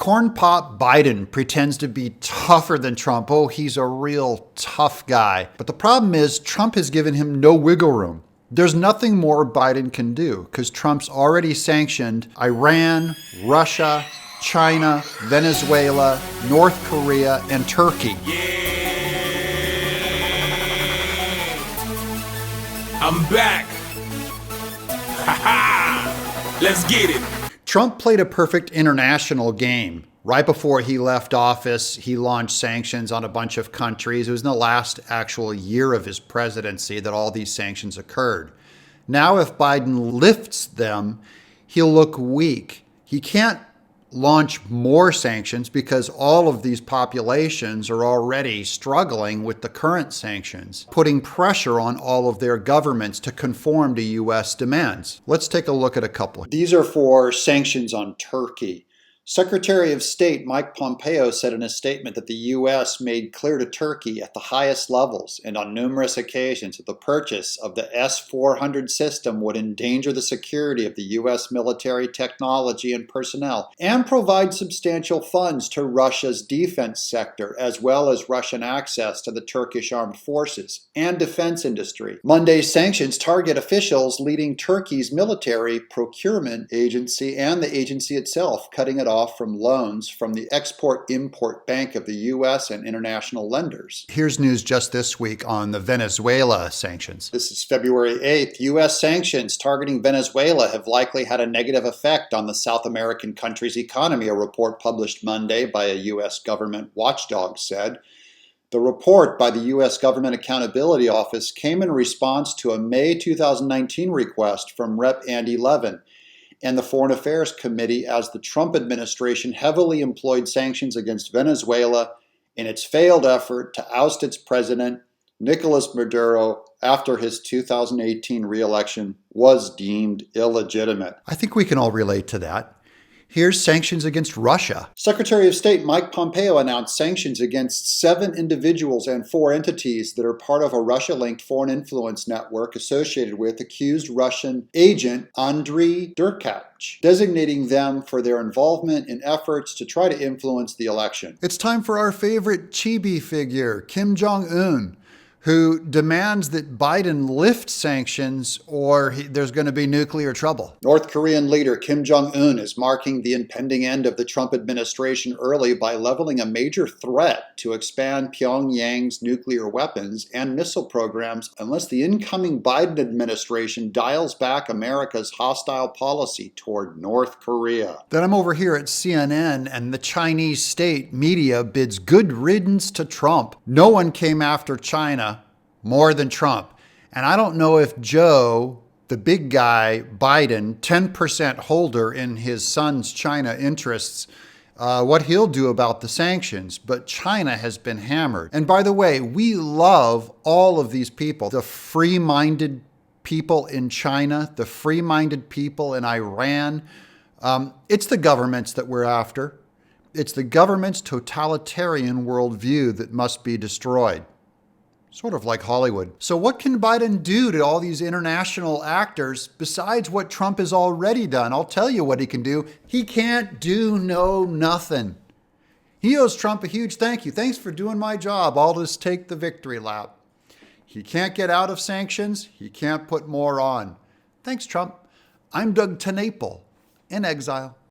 Corn Pop Biden pretends to be tougher than Trump. Oh, he's a real tough guy. But the problem is Trump has given him no wiggle room. There's nothing more Biden can do because Trump's already sanctioned Iran, Russia, China, Venezuela, North Korea, and Turkey. I'm back. Ha ha! Let's get it. Trump played a perfect international game. Right before he left office, he launched sanctions on a bunch of countries. It was in the last actual year of his presidency that all these sanctions occurred. Now, if Biden lifts them, he'll look weak. He can't launch more sanctions because all of these populations are already struggling with the current sanctions, putting pressure on all of their governments to conform to U.S. demands. Let's take a look at a couple. These are for sanctions on Turkey. Secretary of State Mike Pompeo said in a statement that the U.S. made clear to Turkey at the highest levels and on numerous occasions that the purchase of the S-400 system would endanger the security of the U.S. military technology and personnel and provide substantial funds to Russia's defense sector as well as Russian access to the Turkish armed forces and defense industry. Monday's sanctions target officials leading Turkey's military procurement agency and the agency itself, cutting it off from loans from the Export-Import Bank of the U.S. and international lenders. Here's news just this week on the Venezuela sanctions. This is February 8th. U.S. sanctions targeting Venezuela have likely had a negative effect on the South American country's economy, a report published Monday by a U.S. government watchdog said. The report by the U.S. Government Accountability Office came in response to a May 2019 request from Rep. Andy Levin and the Foreign Affairs Committee as the Trump administration heavily employed sanctions against Venezuela in its failed effort to oust its president, Nicolas Maduro, after his 2018 re-election was deemed illegitimate. I think we can all relate to that. Here's sanctions against Russia. Secretary of State Mike Pompeo announced sanctions against 7 individuals and 4 entities that are part of a Russia-linked foreign influence network associated with accused Russian agent Andriy Derkach, designating them for their involvement in efforts to try to influence the election. It's time for our favorite chibi figure, Kim Jong-un, who demands that Biden lift sanctions or there's going to be nuclear trouble. North Korean leader Kim Jong-un is marking the impending end of the Trump administration early by leveling a major threat to expand Pyongyang's nuclear weapons and missile programs unless the incoming Biden administration dials back America's hostile policy toward North Korea. Then I'm over here at CNN and the Chinese state media bids good riddance to Trump. No one came after China more than Trump. And I don't know if Joe, the big guy, Biden, 10% holder in his son's China interests, what he'll do about the sanctions. But China has been hammered. And by the way, we love all of these people, the free-minded people in China, the free-minded people in Iran. It's the governments that we're after. It's the government's totalitarian worldview that must be destroyed. Sort of like Hollywood. So what can Biden do to all these international actors besides what Trump has already done? I'll tell you what he can do. He can't do nothing. He owes Trump a huge thank you. Thanks for doing my job. I'll just take the victory lap. He can't get out of sanctions. He can't put more on. Thanks, Trump. I'm Doug TenNapel in exile.